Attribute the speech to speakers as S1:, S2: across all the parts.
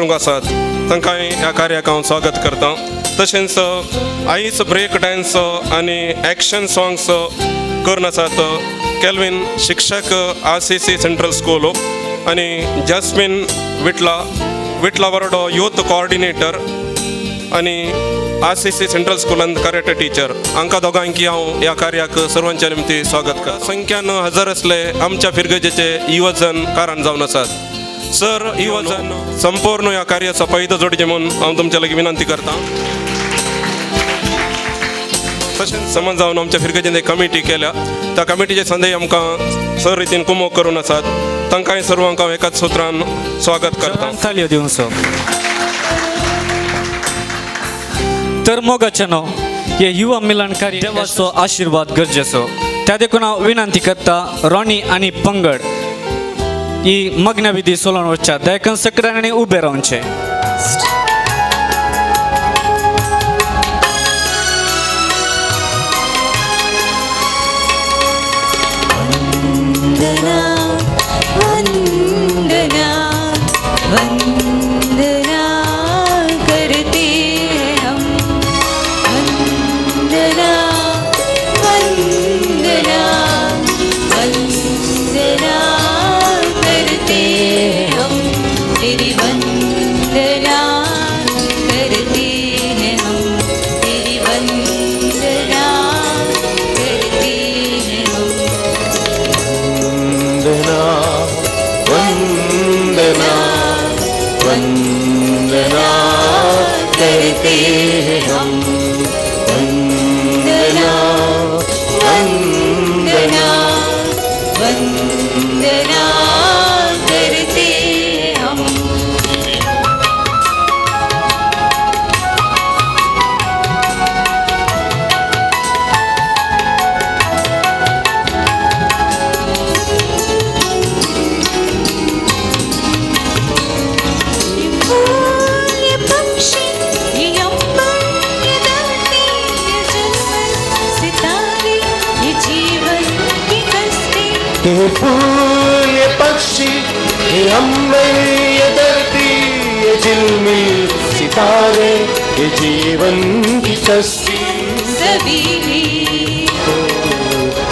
S1: करूंक आसात तांकांय ह्या कार्याक हांव स्वागत करता. तशेंच आईज ब्रेक डान्स आनी एक्शन सॉंग्स करून आसात केल्विन शिक्षक RCC सेंट्रल स्कूल आनी जॅस्मिन विटला वरडो यूथ कोऑर्डिनेटर आनी RCC सेंट्रल स्कूलांत कराटे टीचर. हांकां दोगांकी हांव ह्या कार्याक सर्वांच्या निमती स्वागत करता. संख्यान हजार असले आमच्या फिरगजेचे युवजन कारण जावन आसात. सर युवजन संपूर्ण ह्या कार्याचो फायदो जोडचे म्हणून हांव तुमच्या लागीं विनंती करता. तशेंच समज जावन आमच्या फिरगजेन एक कमिटी केल्या, त्या कमिटीचे संदेश आमकां सर रितीन कुमोग करून आसात. तांकांय सर्वांक हांव एकाच सुत्रान स्वागत करता.
S2: ताळयो दिवचो. तर मोगाचनो हे युवा मिलन कार्य देवाचो आशीर्वाद गरजेचो. त्या देखून हांव विनंती करता रॉनी आनी पंगड ही मग्न विधी सोलोवन वचच्या. देखून सगळ्यांनी उबे रावचे.
S3: ये फूल ये पक्षी ये अम्बर ये धरती ये झिलमिल सितारे ये जीवन की कश्ती
S4: सभी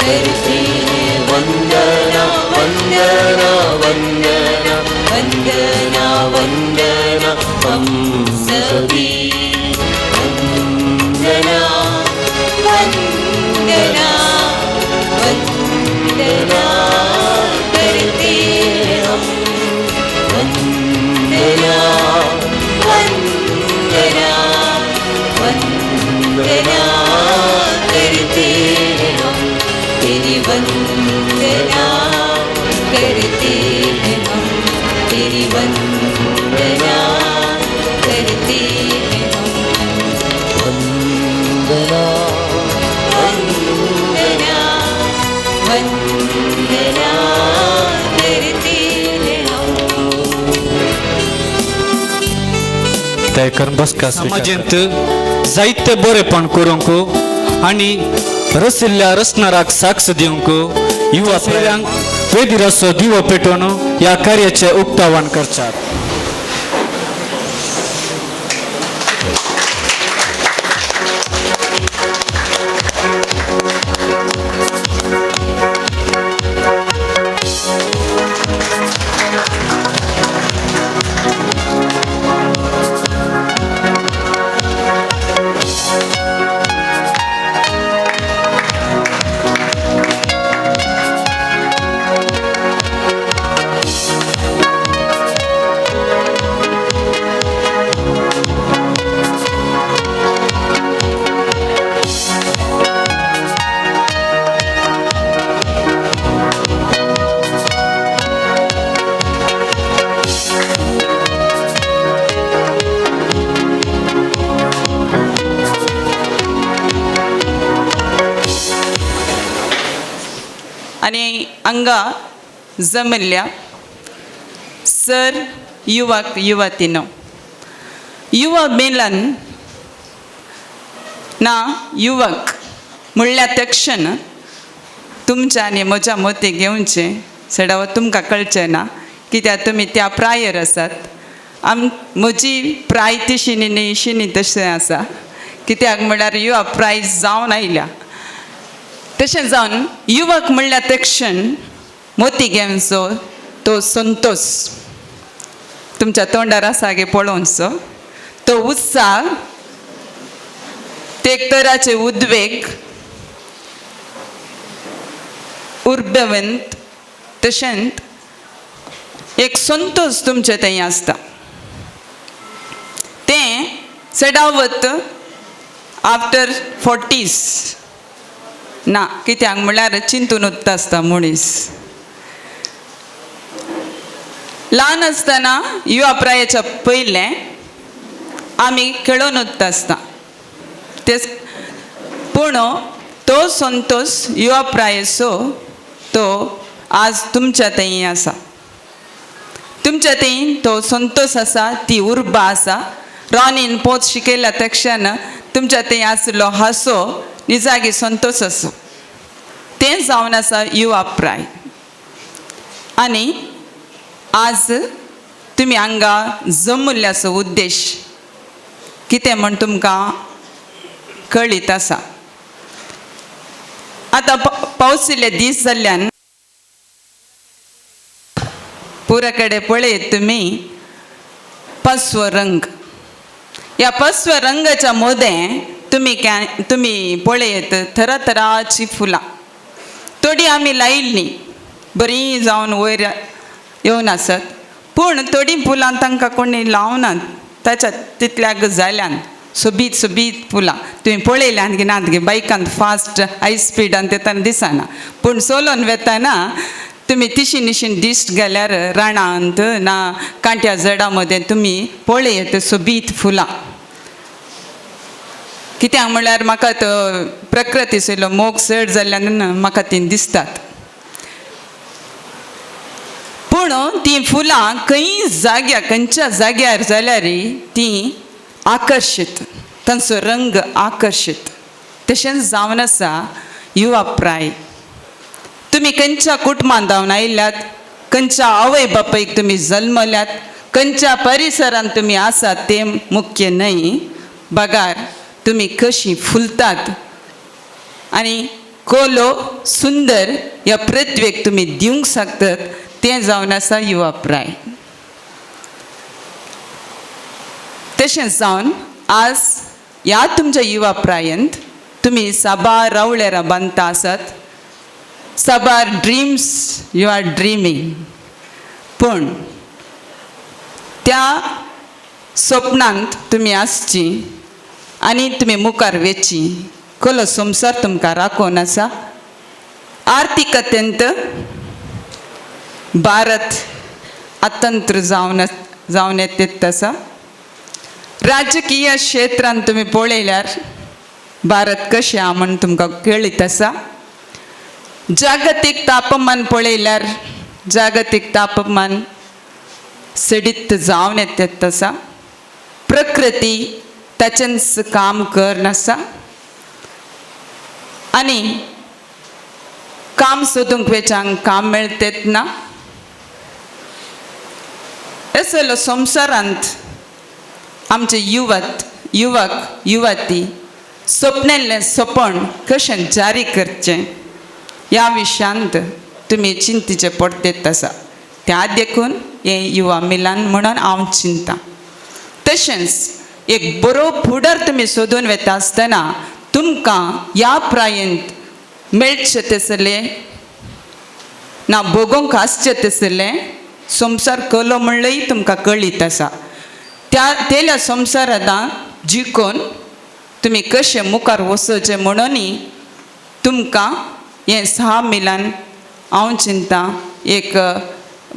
S4: करते हैं
S3: वंदना वंदना वंदना
S4: वंदना
S3: वंदना हम सभी
S4: वंदना वंदना वंदना करते हम वंदना वंदना वंदना करते हम तेरी वंदना करते हैं हम तेरी वंदना करते हैं हम
S3: वंदना
S4: वंदना वंदना करते हैं हम.
S2: देखून बसका समाजेंत जायते बरेपण करूंक आनी रसिल्ल्या रचणाराक साक्ष दिवंक युवा पिळग्यांक वेदिराचो दिवो पेटोवन ह्या कार्याचे उक्तावण करतात.
S5: आणि हांगा जमिल्ल्या सर युवक युवतीनो युवा मेलन ना युवक म्हणल्यार तक्षण तुमच्या आनी म्हज्या मती घेवचें सडावं तुमकां कळचें ना कित्याक तुमी त्या प्रायर आसात म्हजी प्राय तिशी न्ही इशी न्ही तशें आसा कित्याक म्हळ्यार युवा प्रायज जावन आयल्या तशें जावन युवक म्हणल्या तक्षण मोती घेवचो तो संतोष तुमच्या तोंडार आसा गे पळोवचो तो उत्साह ते एक तराचे उद्वेग उर्बेवंत तशेंच एक संतोष तुमचे थंय आसता तें चडावत आफ्टर 40s ना कित्याक म्हळ्यार चिंतून उत्ता आसता मनीस ल्हान आसतना युवा प्रायाच्या पयलें आमी खेळून उत्ता आसता तेच पूण तो संतोष युवा प्रायेचो तो आज तुमच्या थंय आसा तुमच्या थंय तो संतोष आसा ती उर्बा आसा रॉनीन पोत शिकयल्या तक्षण तुमच्या थंय आसलो हांसो निजागी संतोष असो तें जावन आसा युवा प्राय आनी आज तुमी हांगा जमुल्ल्याचो उद्देश कितें म्हण तुमकां कळीत आसा आतां पावसिल्ले दीस जाल्ल्यान पुरा कडेन पळयत तुमी पस्व रंग ह्या पस्व रंगाच्या मदें तुमी पळयत तरातराची फुलां थोडी आमी लायिल्लीं बरीं जावन वयर येवन आसत पूण थोडीं फुलां तांकां कोणी लावनात ताच्या तितल्या गजाल्यान सोबीत सोबीत फुलां तुमी पळयल्यान की नात गे बायकांत फास्ट हाय स्पिडान तेतान दिसना पूण चलोवन वेताना तुमी तिशीन निशीन दिश्ट गेल्यार राणांत ना कांट्या झाडां मदें तुमी पळयत सोबीत फुलां कित्याक म्हळ्यार म्हाका तो प्रकृतीचो मोग चड जाल्ल्यान म्हाका ती दिसतात पूण ती फुलां खंयच्या जाग्यार जाल्यार ती आकर्शीत तांचो रंग आकर्शीत तशेंच जावन आसा युवा प्राय तुमी खंयच्या कुटुंबांत जावन आयिल्ल्यात खंयच्या आवय बापायक तुमी जल्मल्यात खंयच्या परिसरांत तुमी आसात तें मुख्य न्हय बगार तुमी कशीं फुलतात आनी कोलो सुंदर ह्या पृथ्वेक तुमी दिवंक शकतात तें जावन आसा युवा प्राय तशेंच जावन आज ह्या तुमच्या युवा प्रायंत तुमी साबार रावळेरां बांदता आसात साबार ड्रीम्स यू आर ड्रिमींग पूण त्या स्वप्नांत तुमी आसची आनी तुमी मुखार वेची कोलो संवसार तुमकां राखोवन आसा आर्थीकतेंत भारत अतंत्र जावन येत आसा राजकीय क्षेत्रांत तुमी पळयल्यार भारत कशें आहा म्हण तुमकां कळीत आसा जागतीक तापमान पळयल्यार जागतीक तापमान सडीत जावन येत आसा प्रकृती ताचेंच काम करनासा आनी काम सोदूंक वेचांक काम मेळतेत ना असलो संवसारांत आमचे युवक युवती स्वप्नेल्लें सपन कशें जारी करचें ह्या विशयांत तुमी चिंतीचे पडतेत आसा त्या देखून हें युवा मिलन म्हणून हांव चिंतां तशेंच एक बरो फुडार तुमी सोदून वेता आसतना तुमकां ह्या प्रायेंत मेळचें तसलें ना भोगोंक आसचें तसलें संवसार कलो म्हणलेंय तुमकां कळीत आसा तेल्या संवसारांत जिखून तुमी कशें मुखार वचचें म्हणूनय तुमकां हें 6 मिलन हांव चिंतां एक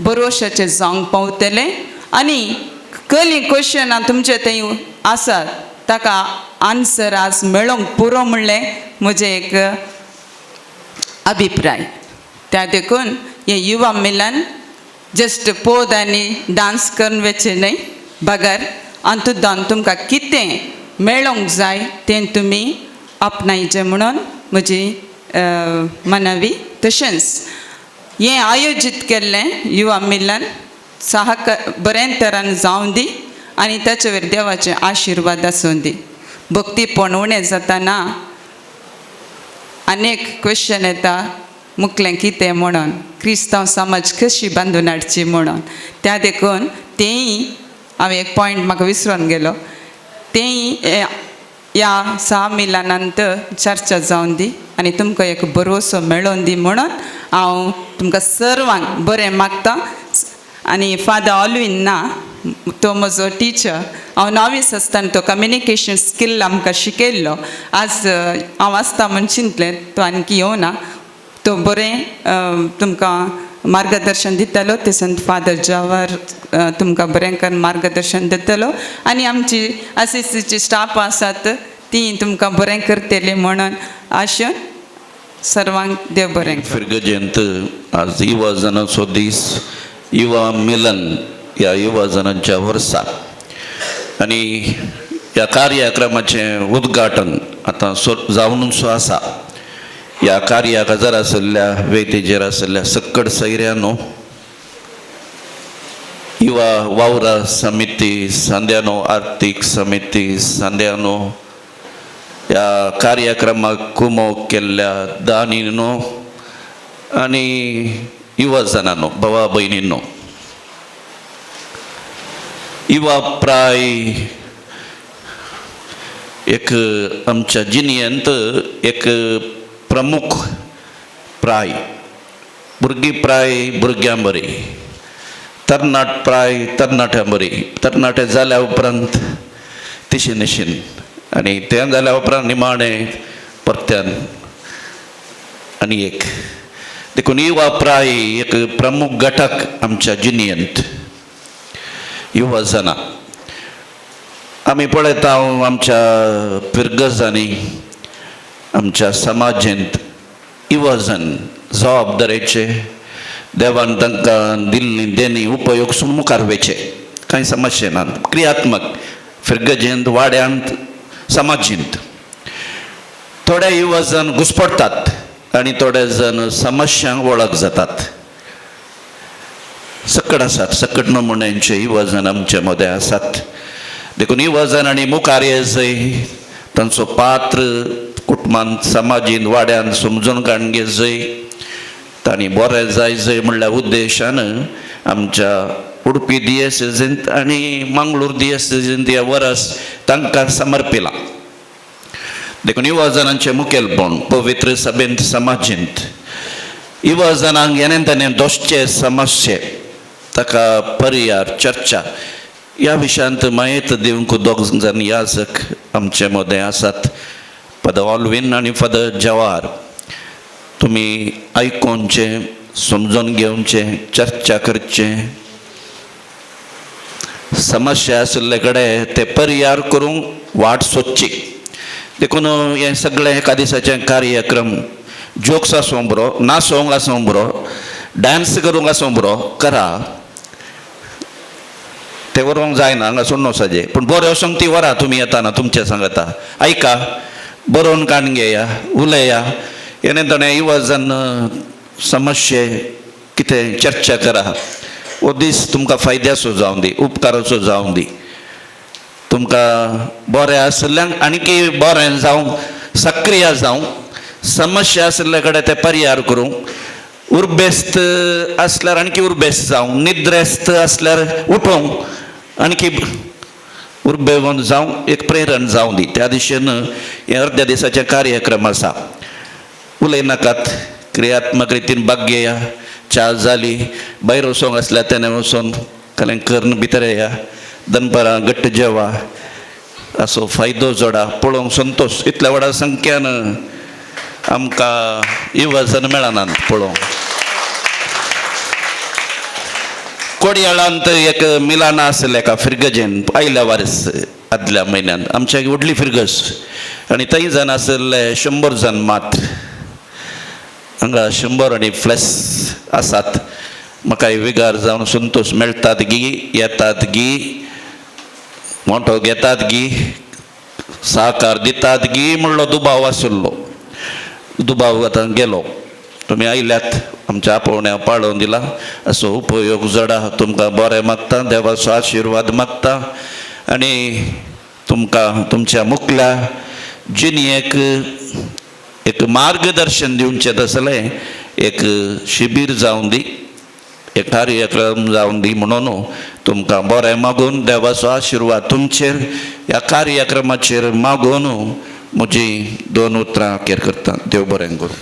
S5: भरोशाचें जावंक पावतलें आनी कसलीं क्वेश्चनां तुमचे थंय आसात ताका आन्सर आज मेळोंक पुरो म्हणलें म्हजें एक अभिप्राय त्या देखून हें युवा मिलन जस्ट पोद आनी डांस करून वेचें न्हय बगर हातूंतल्यान तुमकां कितें मेळोंक जाय तें तुमी आपणायचें म्हणून म्हजी मनवी तशेंच हें आयोजीत केल्लें युवा मिलन बरें तरान जावं दी आनी ताचे वयर देवाचे आशिर्वाद आसूं दी. भक्तीपण उणें जाताना अनेक क्वेश्चन येता, मुखलें कितें म्हणून, क्रिस्तांव समाज कशी बांदून हाडची म्हणून. त्या देखून तेंय हांवें एक पॉयंट म्हाका विसरून गेलो, तेंय ह्या 6 मिलानंतर चर्चा जावन दी आनी तुमकां एक भरवसो मेळोवन दी म्हणून हांव तुमकां सर्वांक बरें मागतां. आनी फादर ऑल्वीन ना, तो म्हजो टिचर, हांव 9वीस आसतना तो कम्युनिकेशन स्किल आमकां शिकयल्लो. आज हांव आसता म्हूण चिंतलें, तो आनकी येवना. तो बरें तुमकां मार्गदर्शन दितलो. तशेंच फादर जवाहर तुमकां बरें करून मार्गदर्शन दितलो. आनी आमची ACCची स्टाफ आसात ती तुमकां बरें करतली म्हणून आशेन सर्वांक देव बरें करूं.
S6: फिरग जयंत आज युवा जनांचो दीस, युवा मिलन ह्या युवा जनांच्या वर्सा आनी ह्या कार्यक्रमाचें उद्घाटन आतां जावनूच आसा. ह्या कार्याक हजर आशिल्ल्या वेतेचेर आशिल्ल्या सक्कड सैऱ्यानो, युवा वावरा समिती सांद्यानो, आर्थीक समिती सांद्यानो, ह्या कार्यक्रमाक कुमोग केल्ल्या दानीनो आनी युवा जनांनो, भावा भयणींनो, युवा प्राय एक आमच्या जिणेंत एक प्रमुख प्राय. भुरगीं प्राय भुरग्यां बरी, तरणाट प्राय तरणाट्यां बरी, तरणाटे जाल्या उपरांत तिशीनशीन आनी तें जाल्या उपरांत निमाणें परत्यान आनी एक. देखून युवा प्राय एक प्रमुख घटक आमच्या जिणेंत. युवा जनां आमी पळयता आमच्या पिरगजांनी, आमच्या समाजांत युवा जन जबाबदारेचे देवान तांकां दिल्ली देणी उपयोग सुन मुखार वयचे. कांय समस्या ना, क्रियात्मक फिरगजेंत, वाड्यांत, समाजींत. थोडे युवा जन घुस्पडटात आनी थोडे जन समस्यांक वळख जातात. सकट आसात, सकट नमुन्यांचे युवा जन आमचे मदें आसात. देखून युवा जनांनी मुखार येजय, तांचो पात्र कुटुंबांत, समाजींत, वाड्यांत समजून काडून घेजय, तांणी बरें जायजय म्हणल्या उद्देशान आमच्या उडपी दियेसींत आनी मंगळूर दियेसींत हे वर्स तांकां समर्पिलां. देखून युवा जनांचें मुखेलपण पवित्र सभेंत, समाजींत युवा जनांक येणें तेणें दोसचे समस्ये, ताका पर्याय, चर्चा ह्या विशयांत मायेत दिवंक दोग जण याजक आमचे मदें आसात. फादर ऑल्वीन आनी फादर जवाहर, तुमी आयकोनचें, समजून घेवचें, चर्चा करचें, समस्या आशिल्ले कडेन ते पर्याय करूंक वाट सोदची. देखून हें सगळें एका दिसाचें कार्यक्रम जोक्स आसूं बरो, नाचोंक आसूं बरो, डान्स करूंक आसूं बरो, करा. ते व्हरूंक जायना हांगासून नोसाजे, पूण बरें वचोंक ती व्हरा तुमी येताना तुमचें सांगता. आयका, बरोवन काडून घेया, उलया, येणें तेणें युवा जन समस्ये कितें चर्चा करा. हो दीस तुमकां फायद्याचो जावं दी, उपकाराचो जावं दी. तुमकां बरें आशिल्ल्यांक आनीक बरें जावं, सक्रिय जावं, समस्या आशिल्ले कडेन ते पर्याय करूंक, उर्बेस्त आसल्यार आणखी उर्बेस्त जावं, निद्रेस्त आसल्यार उठोवंक आणखी उर्बेवंत जावं, एक प्रेरण जावं दी. त्या दिशेन हे अर्ध्या दिसाचे कार्यक्रम आसा. उलयनाकात, क्रियात्मक रितीन भाग घेया. च्या जाली, भायर वचोंक आसल्यार तेणें वचोन कालें करून भितर येया, दनपारां घट्ट जेवा, असो फायदो जोडा, पळोवंक संतोश. इतल्या व्हडा संख्यान आमकां युवा जन मेळनात पळोवंक. कोडयाळांत एक मिलाना आसलें एका फिरगजेन आयल्या वर्स आदल्या म्हयन्यान, आमच्या व्हडली फिरगज, आनी थंय जन आसले 100 जन मात. हांगा 100 आनी प्लस आसात. म्हाका विगार जावन संतोश. मेळटात गी, येतात गी, मोठो घेतात गी, सहकार दितात गी म्हणलो दुबाव आशिल्लो. दुबाव आतां गेलो. तुमी आयल्यात, आमच्या आपोवण्या पाळोवन दिला. असो उपयोग जोडा. तुमकां बरें मागता, देवाचो आशिर्वाद मागता. आणि तुमकां तुमच्या मुखल्या जिणेक एक मार्गदर्शन दिवचें तसलें एक शिबीर जावं दी, एक कार्यक्रम जावं दी म्हणून तुमकां बरें मागून देवाचो आशिर्वाद तुमचेर ह्या कार्यक्रमाचेर मागून म्हजी 2 उतरां अखेर करता. देव बरें करूं.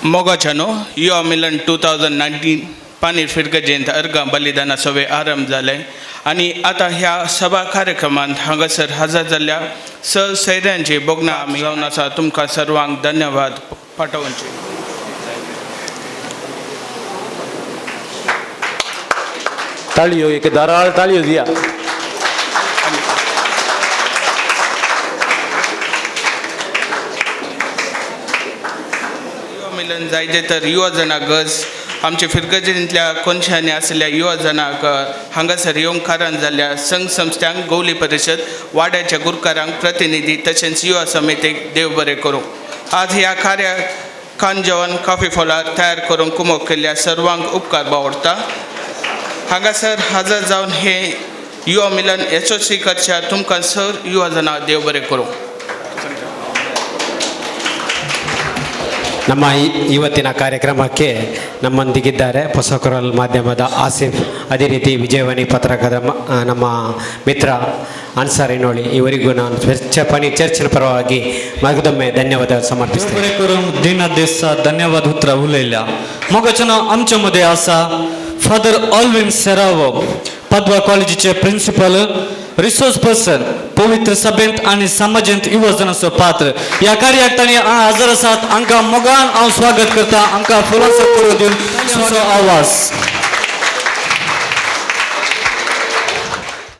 S7: मोगाच्यानो युवा मिलन 2019 पानीर फिरका जयंत अर्गा बलिदाना सवे आरंभ जाले आणि आता ह्या सभा कार्यक्रमांत हांगासर हजर जाल्ल्या सहसैर्यांचे बोगना आमी जावन आसा. तुमकां सर्वांक धन्यवाद पाठोवचे.
S3: ताळयो, एक धाराळ ताळयो दिया.
S7: युवा मिलन जायचे तर युवा जनां गज आमचे फिरगजेंतल्या कोनशांनी आसलेल्या युवा जनांक हांगासर येवंक कारण जाल्ल्या संघ संस्थांक गवली परिशद वाड्याच्या गुरकारांक प्रतिनिधी तशेंच युवा समितीक देव बरें करूं. आज ह्या कार्याकान जेवण कॉफी फॉलार तयार करूंक कुमक केल्ल्या सर्वांक उपकार बावडटा. हांगासर हजर जावन हे युवा मिलन यशस्वी करच्या तुमकां सर युवा जनां देव बरें करूं.
S8: ನಮ್ಮ ಇವತ್ತಿನ ಕಾರ್ಯಕ್ರಮಕ್ಕೆ ನಮ್ಮೊಂದಿಗಿದ್ದಾರೆ ಹೊಸಕೊರಲ್ ಮಾಧ್ಯಮದ ಆಸಿಫ್, ಅದೇ ರೀತಿ ವಿಜಯವಾಣಿ ಪತ್ರಕರ್ತ ನಮ್ಮ ಮಿತ್ರ ಅನ್ಸಾರಿನೋಳಿ, ಇವರಿಗೂ ನಾನು ಚರ್ಚಿನ ಪರವಾಗಿ ಮಗದೊಮ್ಮೆ ಧನ್ಯವಾದ ಸಮರ್ಪಿಸ್ತೇನೆ.
S2: बरें करून दिना दिसा धन्यवाद उतरां उलयल्या. मोगाच्यानो आमचे मदें आसा फादर ऑल्विन सेरावो, पदवा कॉलेजीचे प्रिन्सिपल, रिसोर्स पर्सन, पवित्र सभेंत आनी समाजेंत युवजनाचो पात्र. ह्या कार्याक तांणी हजर आसात. हांकां मोगान हांव स्वागत करता. हांकां फुलांचो करून दिवन आवाज.